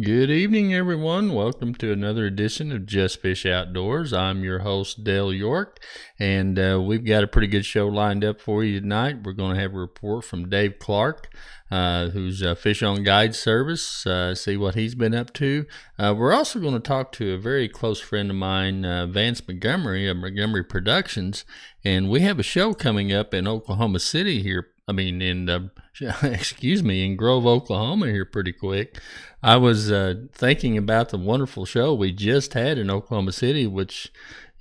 Good evening, everyone. Welcome to another edition of Jstfish Outdoors. I'm your host, Dale York, and we've got a pretty good show lined up for you tonight. We're going to have a report from Dave Clark, who's a Fish on Guide service, see what he's been up to. We're also going to talk to a very close friend of mine, Vance Montgomery of Montgomery Productions, and we have a show coming up in Oklahoma City here. In Grove, Oklahoma here pretty quick. I was thinking about the wonderful show we just had in Oklahoma City, which,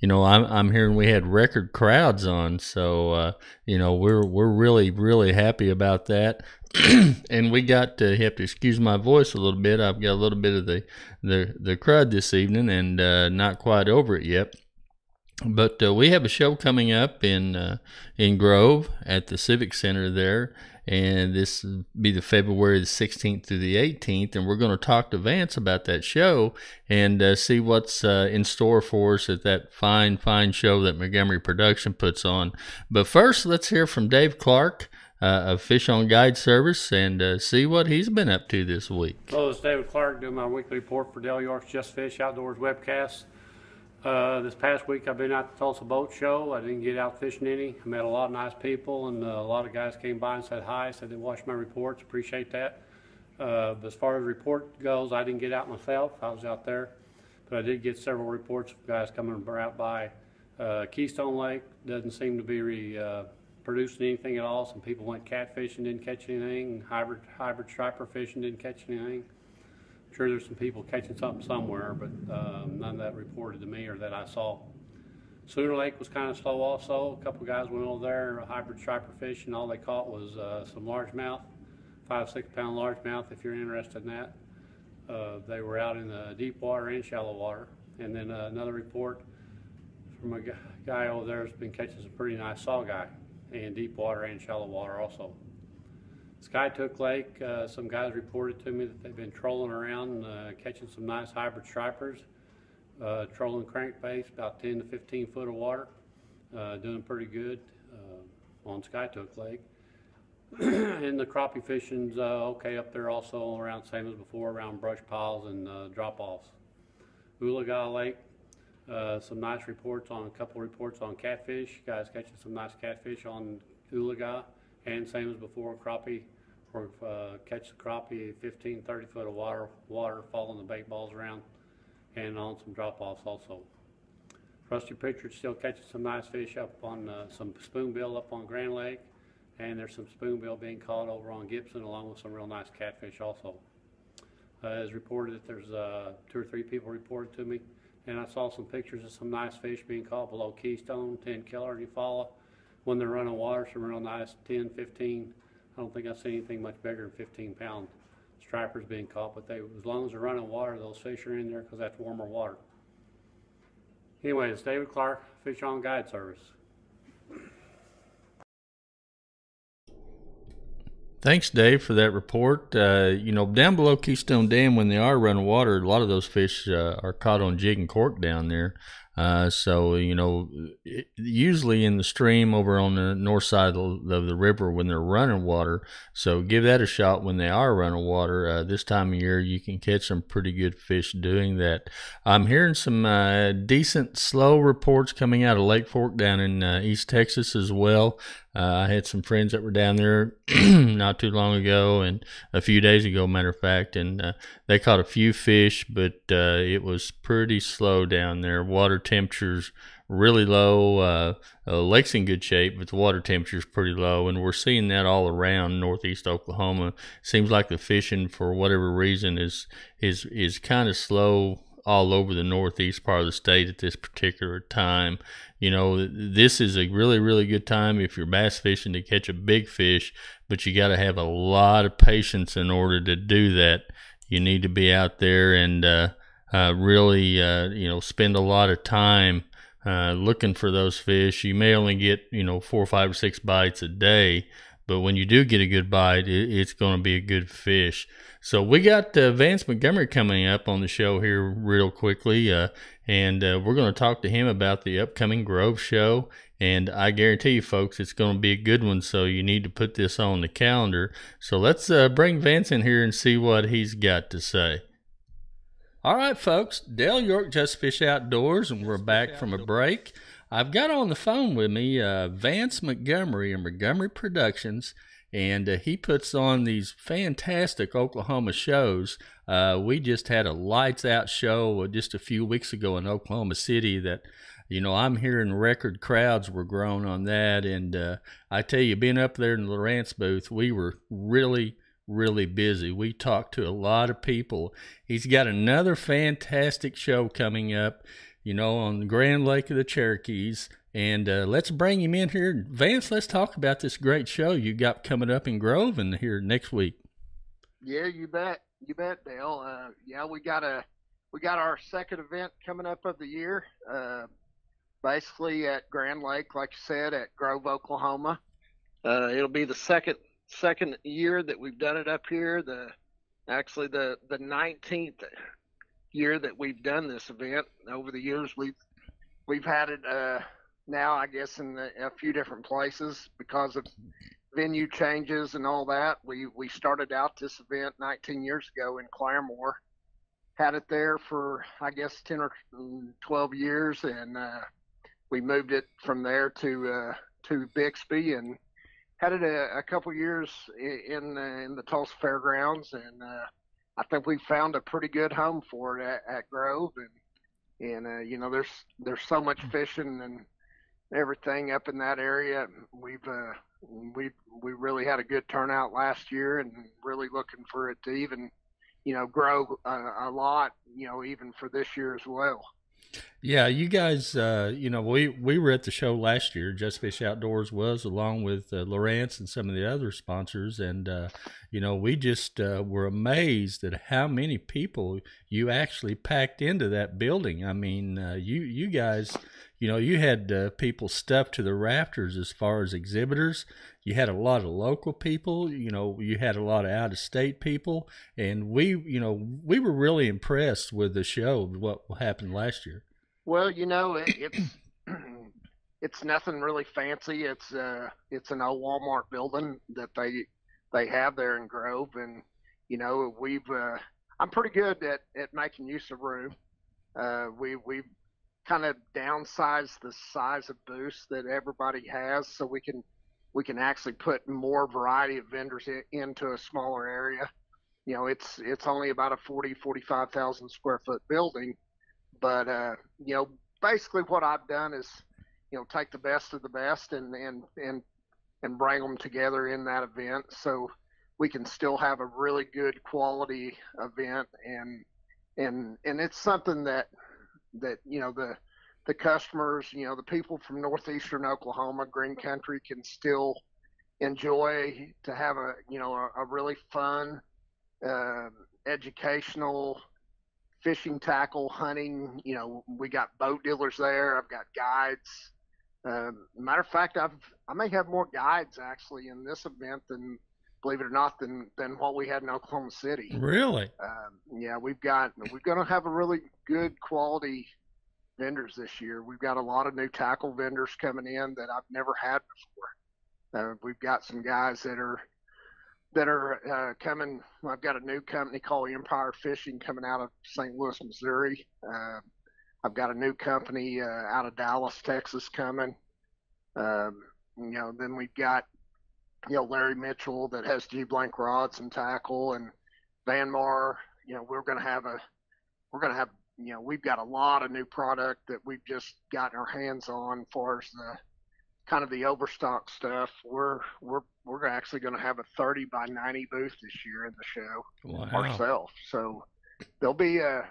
I'm hearing we had record crowds on. So, we're really happy about that. And we got to, you have to excuse my voice a little bit. I've got a little bit of the crud this evening and not quite over it yet. But we have a show coming up in Grove at the Civic Center there, and this will be the February the 16th through the 18th, and we're going to talk to Vance about that show and see what's in store for us at that fine show that Montgomery Production puts on. But first, let's hear from Dave Clark of Fish on Guide Service and see what he's been up to this week. Hello, it's David Clark doing my weekly report for Dale York's Jstfish Outdoors webcast. This past week I've been at the Tulsa Boat Show. I didn't get out fishing any. I met a lot of nice people, and a lot of guys came by and said hi, said they watched my reports. Appreciate that. But as far as report goes, I didn't get out myself. I was out there. But I did get several reports of guys coming out by Keystone Lake. Doesn't seem to be producing anything at all. Some people went catfishing, didn't catch anything. Hybrid striper fishing, didn't catch anything. I'm sure there's some people catching something somewhere, but none of that reported to me or that I saw. Sooner Lake was kind of slow also. A couple guys went over there, hybrid striper fishing. All they caught was some largemouth, 5-6 pound largemouth if you're interested in that. They were out in the deep water and shallow water. And then another report from a guy over there has been catching some pretty nice sawguy in deep water and shallow water also. Skytook Lake, some guys reported to me that they've been trolling around, catching some nice hybrid stripers, trolling crankbaits, about 10 to 15 foot of water, doing pretty good on Skytook Lake. And the crappie fishing's okay up there also, around same as before, around brush piles and drop-offs. Oolaga Lake, some nice reports on, a couple reports on catfish, guys catching some nice catfish on Oolaga. And same as before, crappie, or catch the crappie, 15, 30 foot of water, following the bait balls around, and on some drop-offs also. Rusty Pritchard still catching some nice fish up on some spoonbill up on Grand Lake, and there's some spoonbill being caught over on Gibson, along with some real nice catfish also. As reported that there's 2 or 3 people reported to me, and I saw some pictures of some nice fish being caught below Keystone, 10 killer Eufaula. When they're running water, some real nice 10, 15. I don't think I've seen anything much bigger than 15 pound stripers being caught, but as long as they're running water, those fish are in there because that's warmer water. Anyway, it's David Clark, Fish on Guide Service. Thanks, Dave, for that report. Down below Keystone Dam, when they are running water, a lot of those fish are caught on jig and cork down there. Usually in the stream over on the north side of the river when they're running water. So give that a shot when they are running water. This time of year, you can catch some pretty good fish doing that. I'm hearing some decent slow reports coming out of Lake Fork down in East Texas as well. I had some friends that were down there not too long ago and a few days ago, matter of fact, and they caught a few fish, but it was pretty slow down there. Water temperatures really low. Lake's in good shape, but the water temperature's pretty low, and we're seeing that all around northeast Oklahoma. Seems like the fishing, for whatever reason, is kind of slow all over the northeast part of the state at this particular time. This is a really good time if you're bass fishing to catch a big fish, but you got to have a lot of patience in order to do that. You need to be out there and really spend a lot of time looking for those fish. You may only get 4, 5, or 6 bites a day, but when you do get a good bite, it's going to be a good fish. So we got Vance Montgomery coming up on the show here real quickly, and we're going to talk to him about the upcoming Grove show. And I guarantee you, folks, it's going to be a good one, so you need to put this on the calendar. So let's bring Vance in here and see what he's got to say. All right, folks. Dale York, Jstfish Outdoors, and we're back from a break. I've got on the phone with me Vance Montgomery of Montgomery Productions, and he puts on these fantastic Oklahoma shows. We just had a lights out show just a few weeks ago in Oklahoma City that, I'm hearing record crowds were growing on that. And I tell you, being up there in the Lawrence booth, we were really busy. We talked to a lot of people. He's got another fantastic show coming up, on the Grand Lake of the Cherokees. And let's bring him in here. Vance, let's talk about this great show you got coming up in Grove and here next week. Yeah, you bet, Dale. Yeah, we got our second event coming up of the year. Basically at Grand Lake, like you said, at Grove, Oklahoma. It'll be the second year that we've done it up here. The 19th year that we've done this event. Over the years, we've had it now, I guess, in a few different places because of venue changes and all that. We started out this event 19 years ago in Claremore. Had it there for, I guess, 10 or 12 years, and we moved it from there to Bixby, and had it a couple years in the Tulsa Fairgrounds, and I think we found a pretty good home for it at Grove, and there's so much fishing and everything up in that area. We really had a good turnout last year, and really looking for it to even grow a lot, even for this year as well. Yeah, you guys, we were at the show last year. Jstfish Outdoors was, along with Lawrence and some of the other sponsors, and we just were amazed at how many people you actually packed into that building. I mean, you guys, you had people stuffed to the rafters as far as exhibitors. You had a lot of local people. You had a lot of out-of-state people, and we were really impressed with the show, what happened last year. Well, it's nothing really fancy. It's an old Walmart building that they have there in Grove, and I'm pretty good at making use of room. We've kind of downsized the size of booths that everybody has, so we can actually put more variety of vendors into a smaller area. It's only about a 45,000 square foot building. But basically what I've done is, take the best of the best and bring them together in that event, so we can still have a really good quality event, and it's something that the customers, the people from northeastern Oklahoma, Green Country, can still enjoy, to have a really fun, educational fishing, tackle, hunting. We got boat dealers there. I've got guides. Matter of fact, I may have more guides actually in this event than, believe it or not, than what we had in Oklahoma City. Really? Yeah, we're going to have a really good quality vendors this year. We've got a lot of new tackle vendors coming in that I've never had before. We've got some guys that are coming. I've got a new company called Empire Fishing coming out of St. Louis, Missouri. I've got a new company out of Dallas, Texas coming. Then we've got Larry Mitchell that has G Blank rods and tackle, and Van Mar. We're going to have we've got a lot of new product that we've just gotten our hands on, as far as the kind of the overstock stuff. We're actually going to have a 30 by 90 booth this year in the show. Wow. Ourselves. So there'll be a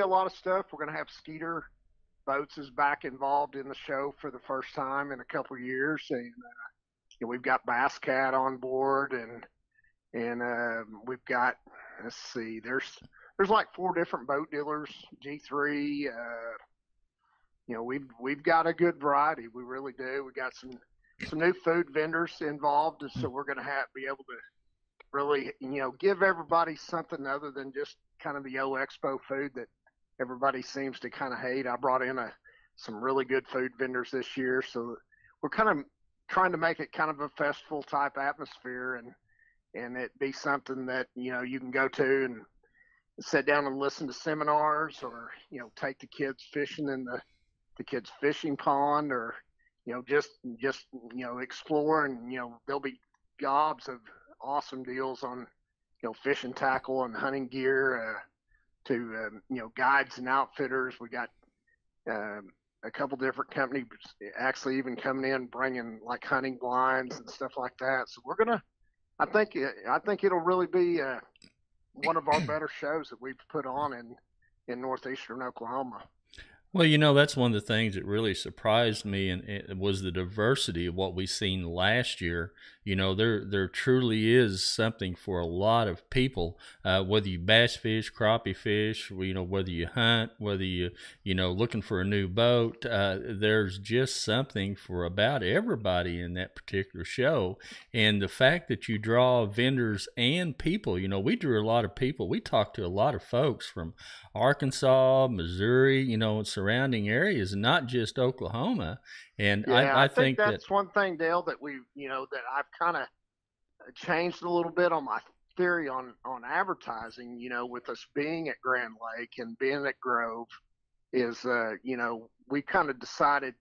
lot of stuff. We're going to have Skeeter Boats is back involved in the show for the first time in a couple of years, and we've got Bass Cat on board, and we've got, let's see, there's like 4 different boat dealers, G3. We've got a good variety. We really do. We got some new food vendors involved, so we're going to be able to really, give everybody something other than just kind of the old expo food that everybody seems to kind of hate. I brought in some really good food vendors this year, so we're kind of trying to make it kind of a festival type atmosphere, and it be something that you can go to sit down and listen to seminars, or take the kids fishing in the kids fishing pond, or just explore. And there'll be gobs of awesome deals on fishing tackle and hunting gear, to guides and outfitters. We got a couple different companies actually even coming in bringing like hunting blinds and stuff like that. So we're gonna. I think it'll really be one of our better shows that we've put on in northeastern Oklahoma. Well, that's one of the things that really surprised me, and it was the diversity of what we seen last year. There truly is something for a lot of people. Whether you bass fish, crappie fish, whether you hunt, whether you looking for a new boat, there's just something for about everybody in that particular show. And the fact that you draw vendors and people, we drew a lot of people. We talked to a lot of folks from Arkansas, Missouri, surrounding areas, not just Oklahoma. And Yeah, I I think think that, that's one thing, Dale, that that I've kind of changed a little bit on my theory on advertising. With us being at Grand Lake and being at Grove, is we kind of decided,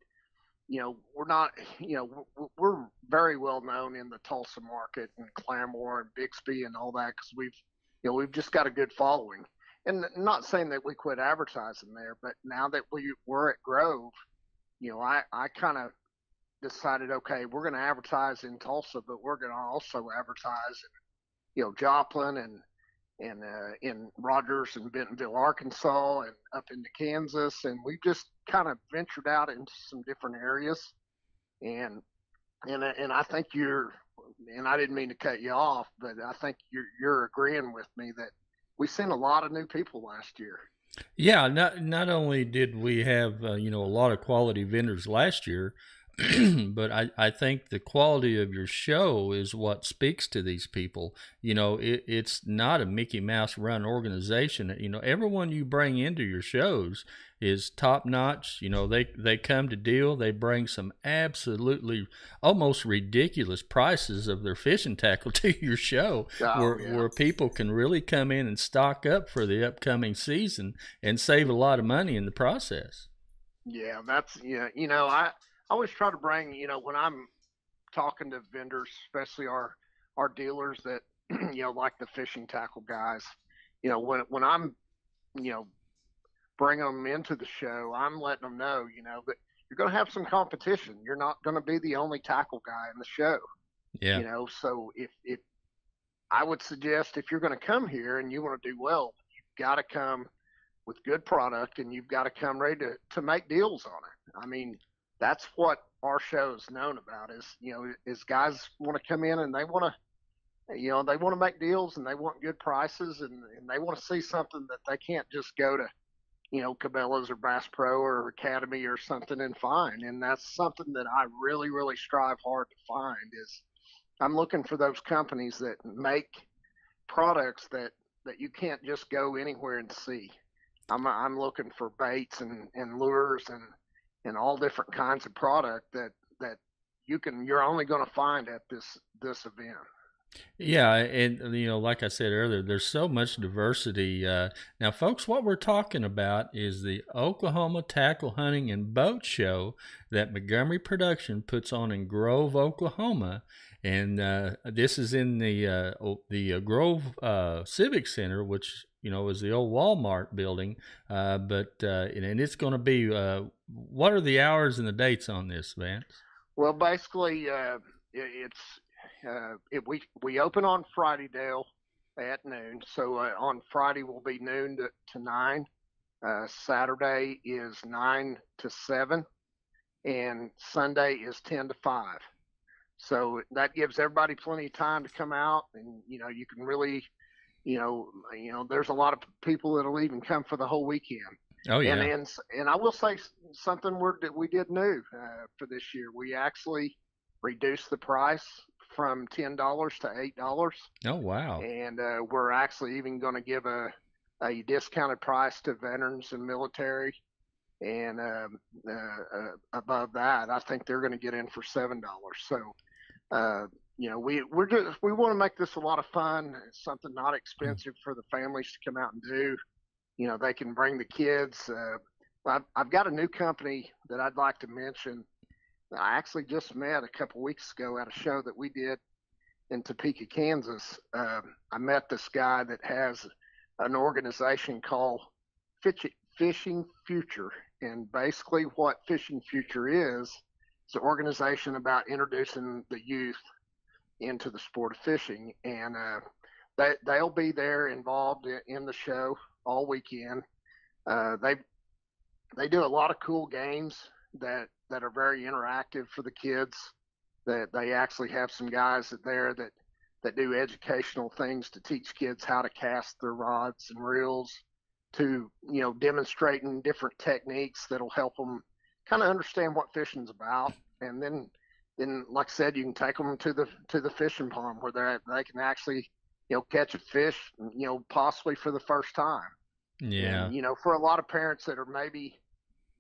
we're not, we're very well known in the Tulsa market and Claremore and Bixby and all that, because we've just got a good following. And not saying that we quit advertising there, but now that we're at Grove, I kind of decided, okay, we're going to advertise in Tulsa, but we're going to also advertise in, Joplin and in Rogers and Bentonville, Arkansas, and up into Kansas. And we just kind of ventured out into some different areas. And I think and I didn't mean to cut you off, but I think you're agreeing with me that we seen a lot of new people last year. yeah, not only did we have a lot of quality vendors last year, but I think the quality of your show is what speaks to these people. It's not a Mickey Mouse run organization. Everyone you bring into your shows is top notch. They come to deal. They bring some absolutely almost ridiculous prices of their fishing tackle to your show, Oh yeah, where people can really come in and stock up for the upcoming season and save a lot of money in the process. yeah. That's yeah. I always try to bring, when I'm talking to vendors, especially our dealers that like the fishing tackle guys, when I'm you know bringing them into the show, I'm letting them know, that you're going to have some competition. You're not going to be the only tackle guy in the show. Yeah. So if I would suggest, if you're going to come here and you want to do well, you've got to come with good product, and you've got to come ready to make deals on it. I mean, that's what our show is known about, is guys want to come in and they want to, they want to make deals, and they want good prices, and they want to see something that they can't just go to, Cabela's or Bass Pro or Academy or something and find. And that's something that I really, really strive hard to find, is I'm looking for those companies that make products that you can't just go anywhere and see. I'm looking for baits and lures and all different kinds of product that you're only going to find at this event. Yeah, and like I said earlier, there's so much diversity. Now, folks, what we're talking about is the Oklahoma Tackle Hunting and Boat Show that Montgomery Production puts on in Grove, Oklahoma, and this is in the Grove Civic Center, which is the old Walmart building. But and it's going to be. What are the hours and the dates on this, Vance? Well, basically, it's we open on Friday, Dale, at noon. So on Friday will be noon to 9. Saturday is 9 to 7, and Sunday is 10 to 5. So that gives everybody plenty of time to come out, and you can really, there's a lot of people that'll even come for the whole weekend. Oh yeah. And I will say something that we did new for this year. We actually reduced the price from $10 to $8. Oh wow. And we're actually even going to give a discounted price to veterans and military. And above that, I think they're going to get in for $7. So we want to make this a lot of fun. It's something not expensive for the families to come out and do. They can bring the kids. I've got a new company that I'd like to mention. I actually just met a couple weeks ago at a show that we did in Topeka, Kansas. I met this guy that has an organization called Fishing Future, and basically what Fishing Future is, it's an organization about introducing the youth into the sport of fishing, and they'll be there involved in the show all weekend. They do a lot of cool games that are very interactive for the kids. That they actually have some guys there that do educational things to teach kids how to cast their rods and reels, to demonstrating different techniques that'll help them kind of understand what fishing's about. And then like I said, you can take them to the fishing pond where they can actually catch a fish, possibly for the first time. Yeah. And for a lot of parents that are maybe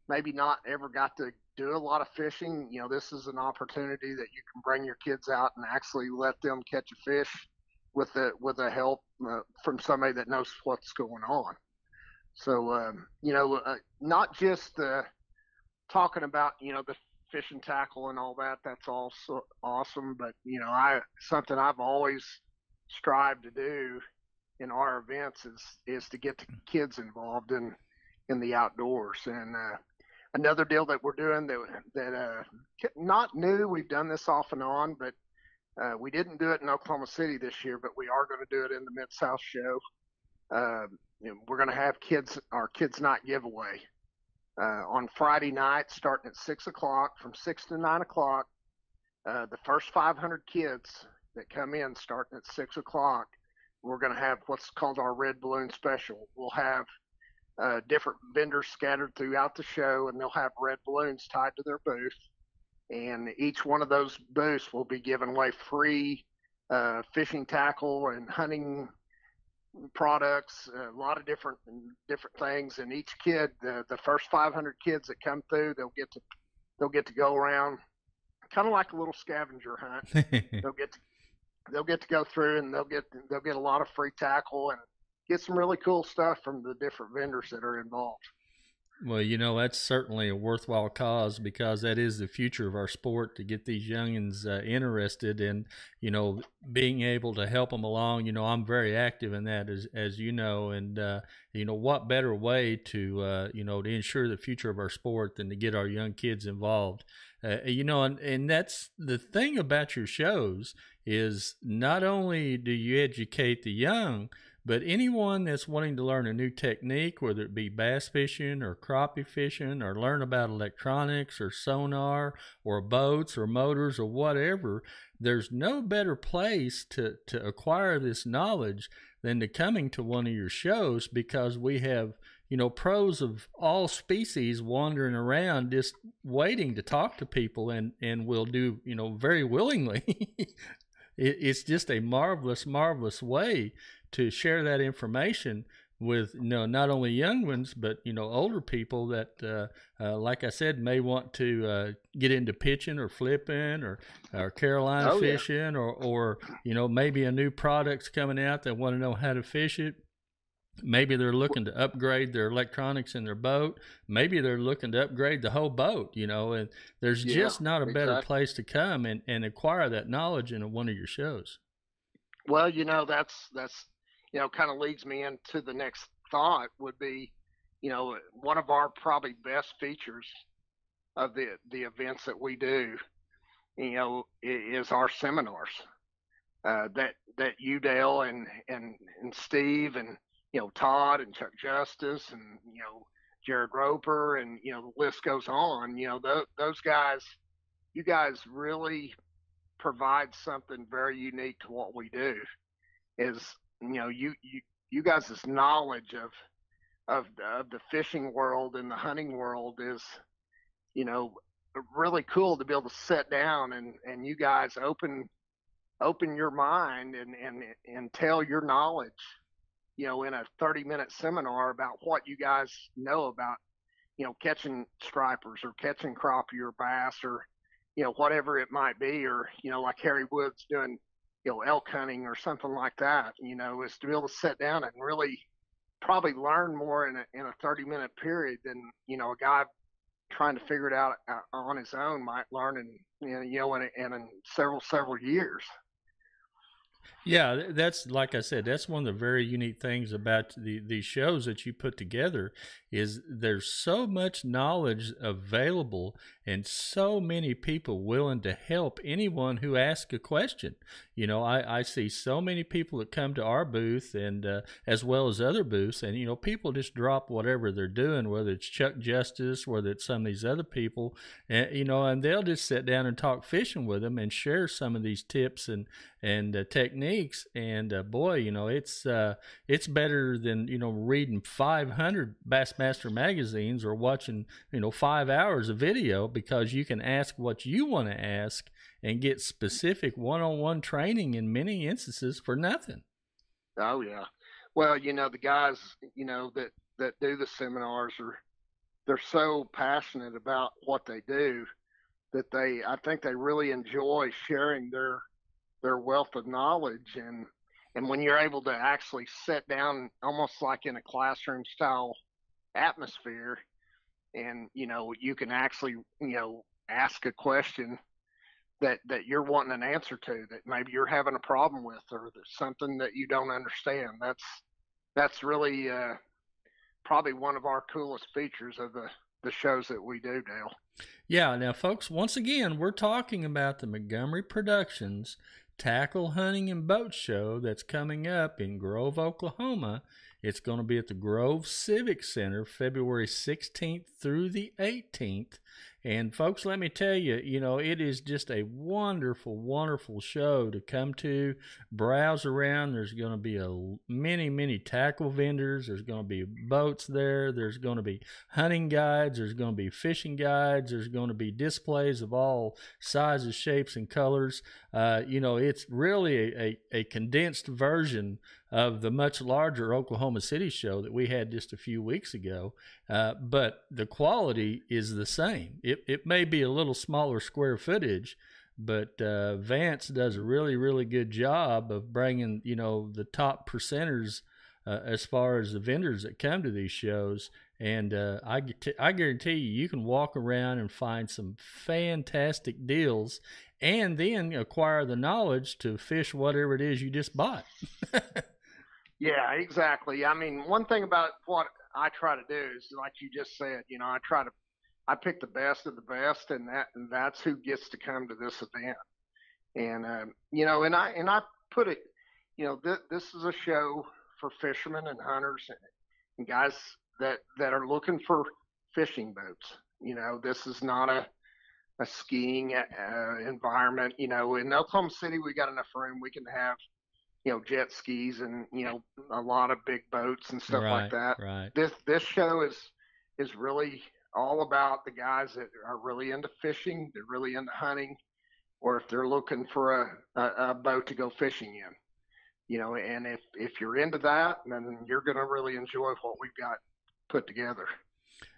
not ever got to do a lot of fishing, this is an opportunity that you can bring your kids out and actually let them catch a fish with the help from somebody that knows what's going on. So not just talking about the fishing tackle and all that. That's also awesome, but something I've always strived to do in our events is to get the kids involved in the outdoors. And another deal that we're doing that not new. We've done this off and on, but we didn't do it in Oklahoma City this year, but we are going to do it in the Mid-South show. We're going to have our kids night giveaway on Friday night, starting at 6 o'clock, from 6 to 9 o'clock. The first 500 kids that come in starting at 6 o'clock, we're going to have what's called our Red Balloon Special. We'll have different vendors scattered throughout the show, and they'll have red balloons tied to their booth. And each one of those booths will be giving away free fishing tackle and hunting products, a lot of different things. And each kid, the first 500 kids that come through, they'll get to go around, kind of like a little scavenger hunt. they'll get to go through, and they'll get a lot of free tackle and get some really cool stuff from the different vendors that are involved. Well, that's certainly a worthwhile cause, because that is the future of our sport, to get these youngins interested in, being able to help them along. I'm very active in that, as you know, and, what better way to ensure the future of our sport than to get our young kids involved. And that's the thing about your shows, is not only do you educate the young, but anyone that's wanting to learn a new technique, whether it be bass fishing or crappie fishing, or learn about electronics or sonar or boats or motors or whatever, there's no better place to acquire this knowledge than to coming to one of your shows, because we have pros of all species wandering around just waiting to talk to people, and will do very willingly. It's just a marvelous way to share that information with not only young ones, but older people that like I said, may want to get into pitching or flipping or Carolina fishing, or maybe a new product's coming out, they want to know how to fish it. Maybe they're looking to upgrade their electronics in their boat. Maybe they're looking to upgrade the whole boat, and there's just not a better place to come and acquire that knowledge in one of your shows. Well, that's kind of leads me into the next thought would be, one of our probably best features of the events that we do, is our seminars. That you, Dale, and Steve, and Todd and Chuck Justice, and Jared Roper, and the list goes on. Those guys, you guys really provide something very unique to what we do. Is you guys' knowledge of the fishing world and the hunting world is really cool to be able to sit down and you guys open your mind and tell your knowledge in a 30-minute seminar about what you guys know about catching stripers or catching crappie or bass, or whatever it might be, or like Harry Woods doing elk hunting or something like that. Is to be able to sit down and really probably learn more in a 30-minute period than a guy trying to figure it out on his own might learn in several years. Yeah, that's like I said, that's one of the very unique things about these shows that you put together is there's so much knowledge available and so many people willing to help anyone who asks a question. I see so many people that come to our booth and as well as other booths, and people just drop whatever they're doing, whether it's Chuck Justice, whether it's some of these other people, and they'll just sit down and talk fishing with them and share some of these tips and techniques. And boy, it's better than reading 500 Bassmaster magazines or watching 5 hours of video, because you can ask what you want to ask and get specific one-on-one training in many instances for nothing. Oh yeah. Well, the guys that do the seminars they're so passionate about what they do that I think they really enjoy sharing their wealth of knowledge. And when you're able to actually sit down almost like in a classroom style atmosphere, and you can actually ask a question that you're wanting an answer to, that maybe you're having a problem with, or there's something that you don't understand. That's really probably one of our coolest features of the shows that we do, Dale. Yeah, now folks, once again, we're talking about the Montgomery Productions Tackle Hunting and Boat Show that's coming up in Grove, Oklahoma. It's going to be at the Grove Civic Center February 16th through the 18th. And folks, let me tell you, it is just a wonderful, wonderful show to come to, browse around. There's going to be many tackle vendors. There's going to be boats there. There's going to be hunting guides. There's going to be fishing guides. There's going to be displays of all sizes, shapes, and colors. It's really a condensed version of the much larger Oklahoma City show that we had just a few weeks ago. But the quality is the same. It may be a little smaller square footage, but Vance does a really, really good job of bringing, the top percenters as far as the vendors that come to these shows. And I guarantee you can walk around and find some fantastic deals and then acquire the knowledge to fish whatever it is you just bought. Yeah, exactly. I mean, one thing about what I try to do is, like you just said, I pick the best of the best, and that's who gets to come to this event. And and I put it, this is a show for fishermen and hunters and guys that are looking for fishing boats. This is not a skiing environment. In Oklahoma City, we got enough room. We can have jet skis and a lot of big boats and stuff like that. Right. This show is really all about the guys that are really into fishing, they're really into hunting, or if they're looking for a boat to go fishing in. And if you're into that, then you're going to really enjoy what we've got put together.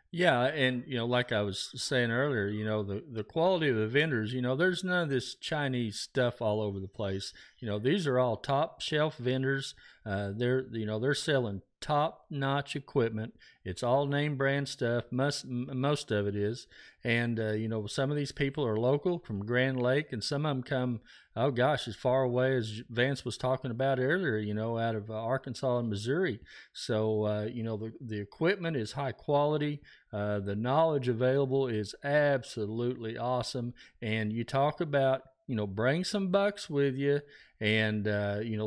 Yeah, and like I was saying earlier, the quality of the vendors, there's none of this Chinese stuff all over the place. These are all top shelf vendors. They're selling top notch equipment. It's all name brand stuff. Most of it is, and some of these people are local from Grand Lake, and some of them come, oh gosh, as far away as Vance was talking about earlier. Out of Arkansas and Missouri. So the equipment is high quality. The knowledge available is absolutely awesome. And you talk about bring some bucks with you and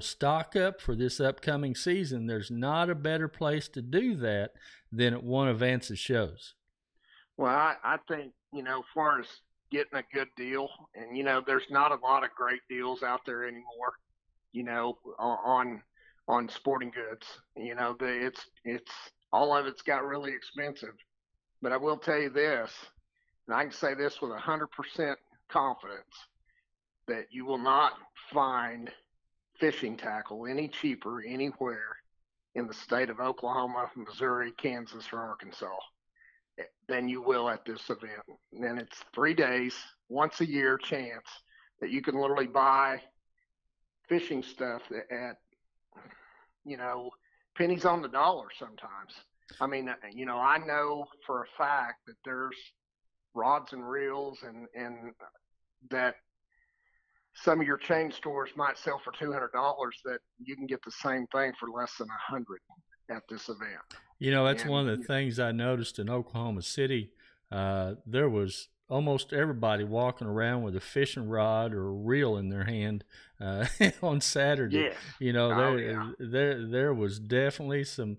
stock up for this upcoming season. There's not a better place to do that than at one of Vance's shows. Well, I think as far as getting a good deal, and there's not a lot of great deals out there anymore, on sporting goods. It's all of it's got really expensive. But I will tell you this, and I can say this with 100% confidence, that you will not find fishing tackle any cheaper anywhere in the state of Oklahoma, Missouri, Kansas, or Arkansas than you will at this event. And it's 3 days. once a year chance that you can literally buy fishing stuff at, pennies on the dollar sometimes. I mean, I know for a fact that there's rods and reels and that some of your chain stores might sell for $200 that you can get the same thing for less than 100 at this event. That's one of the things I noticed in Oklahoma City. There was almost everybody walking around with a fishing rod or a reel in their hand on Saturday. Yes. There was definitely some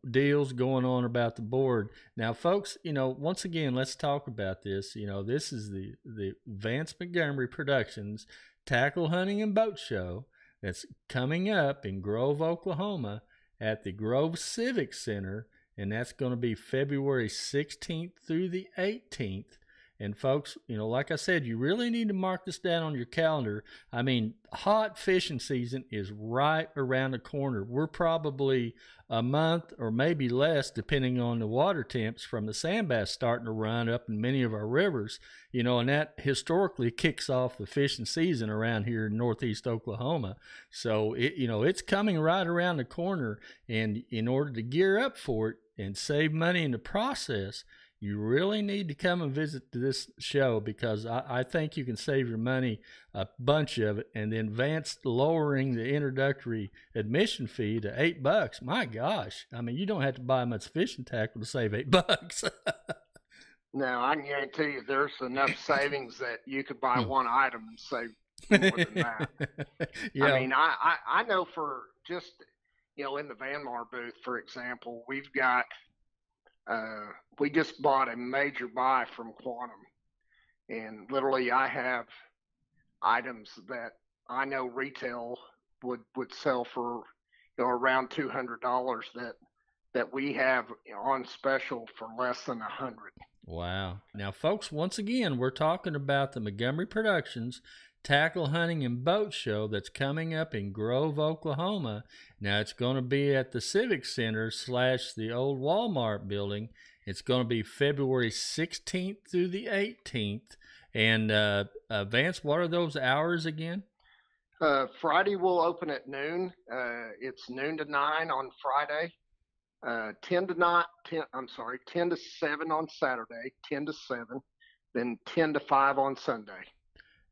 deals going on about the board. Now, folks, once again, let's talk about this. This is the Vance Montgomery Productions Tackle Hunting and Boat Show that's coming up in Grove, Oklahoma at the Grove Civic Center, and that's going to be February 16th through the 18th. And folks, like I said, you really need to mark this down on your calendar. I mean, hot fishing season is right around the corner. We're probably a month or maybe less, depending on the water temps, from the sand bass starting to run up in many of our rivers, and that historically kicks off the fishing season around here in northeast Oklahoma. So, it's coming right around the corner. And in order to gear up for it and save money in the process, you really need to come and visit this show, because I think you can save your money, a bunch of it. And then Vance lowering the introductory admission fee to $8. My gosh. I mean, you don't have to buy much fishing tackle to save $8. No, I can guarantee you there's enough savings that you could buy one item and save more than that. Yeah. I mean, I know for just, in the Vanmar booth, for example, we've got, we just bought a major buy from Quantum, and literally I have items that I know retail would sell for around $200 that we have on special for less than 100. Wow. Now, folks, once again, we're talking about the Montgomery Productions Tackle Hunting and Boat Show that's coming up in Grove, Oklahoma. Now, it's going to be at the Civic Center / the old Walmart building. It's going to be February 16th through the 18th. And Vance, what are those hours again? Friday will open at noon. It's noon to 9 on Friday. 10 to 7 on Saturday, 10 to 7, then 10 to 5 on Sunday.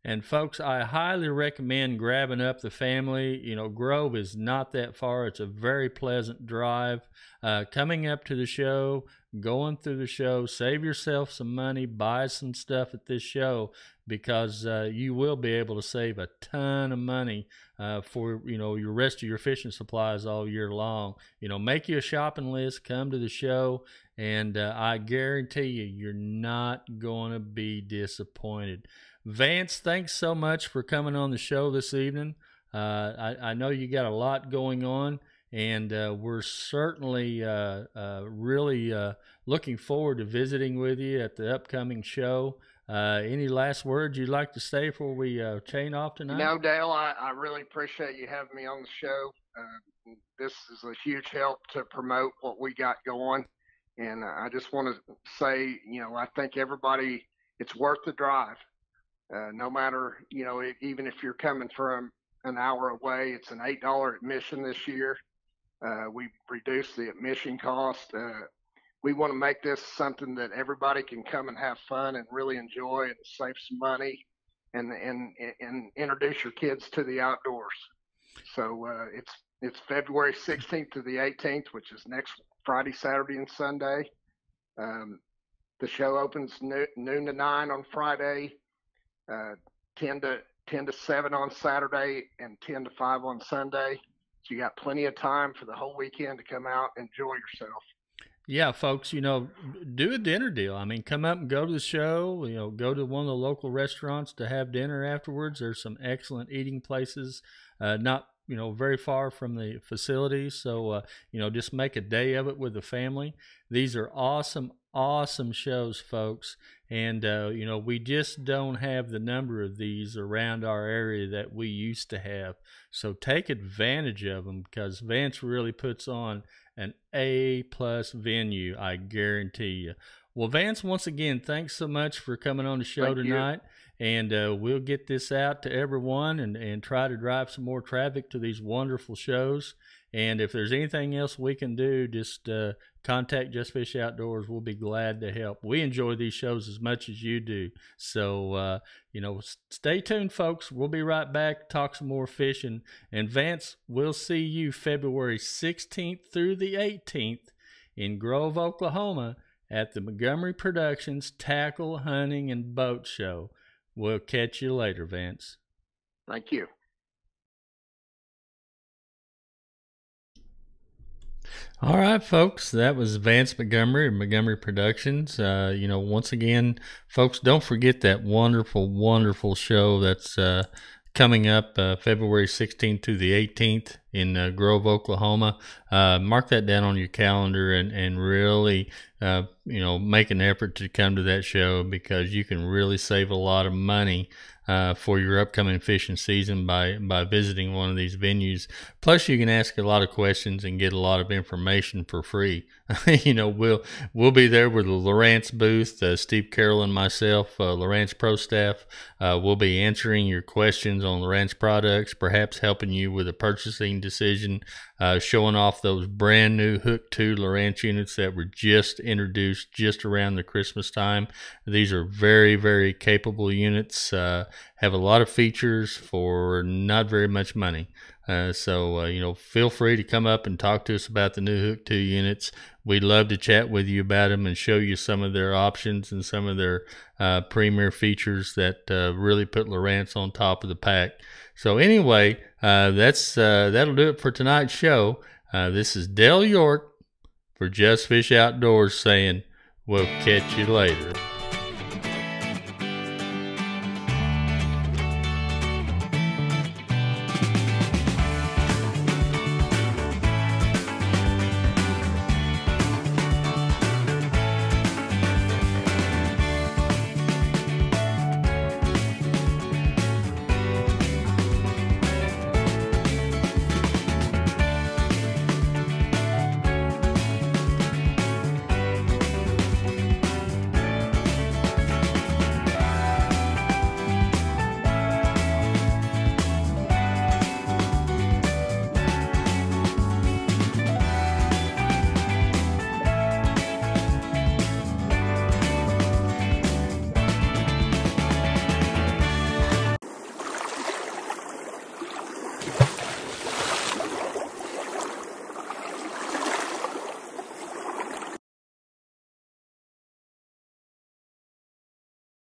And folks, I highly recommend grabbing up the family. Grove is not that far. It's a very pleasant drive. Coming up to the show, going through the show, save yourself some money, buy some stuff at this show, because you will be able to save a ton of money for your rest of your fishing supplies all year long. Make you a shopping list, come to the show, and I guarantee you're not going to be disappointed. Vance, thanks so much for coming on the show this evening. I know you got a lot going on, and we're certainly really looking forward to visiting with you at the upcoming show. Any last words you'd like to say before we chain off tonight? No, Dale, I really appreciate you having me on the show. This is a huge help to promote what we got going. And I just want to say, I think everybody, it's worth the drive. No matter, even if you're coming from an hour away, it's an $8 admission this year. We reduced the admission cost. We want to make this something that everybody can come and have fun and really enjoy and save some money and introduce your kids to the outdoors. So it's February 16th to the 18th, which is next Friday, Saturday, and Sunday. The show opens noon to 9 on Friday. 10 to 7 on Saturday, and 10 to 5 on Sunday. So you got plenty of time for the whole weekend to come out and enjoy yourself. Yeah, folks, do a dinner deal. I mean, come up and go to the show, go to one of the local restaurants to have dinner afterwards. There's some excellent eating places, not, very far from the facilities. So, just make a day of it with the family. These are awesome shows, folks. And, we just don't have the number of these around our area that we used to have. So take advantage of them, because Vance really puts on an A+ venue, I guarantee you. Well, Vance, once again, thanks so much for coming on the show Thank you. tonight. And we'll get this out to everyone and try to drive some more traffic to these wonderful shows. And if there's anything else we can do, just contact Jstfish Outdoors. We'll be glad to help. We enjoy these shows as much as you do. So, stay tuned, folks. We'll be right back, talk some more fishing. And Vance, we'll see you February 16th through the 18th in Grove, Oklahoma at the Montgomery Productions Tackle, Hunting, and Boat Show. We'll catch you later, Vance. Thank you. All right, folks, that was Vance Montgomery of Montgomery Productions. Once again, folks, don't forget that wonderful, wonderful show that's coming up February 16th to the 18th in Grove, Oklahoma. Mark that down on your calendar and really, make an effort to come to that show, because you can really save a lot of money for your upcoming fishing season by visiting one of these venues. Plus, you can ask a lot of questions and get a lot of information for free. We'll be there with the Lowrance booth. Steve Carroll and myself, Lowrance Pro staff, will be answering your questions on Lowrance products, perhaps helping you with a purchasing decision, showing off those brand new Hook 2 Lowrance units that were just introduced just around the Christmas time. These are very, very capable units, have a lot of features for not very much money. So feel free to come up and talk to us about the new Hook 2 units. We'd love to chat with you about them and show you some of their options and some of their premier features that really put Lowrance on top of the pack. So anyway, that'll do it for tonight's show. This is Dale York for Jstfish Outdoors saying, we'll catch you later.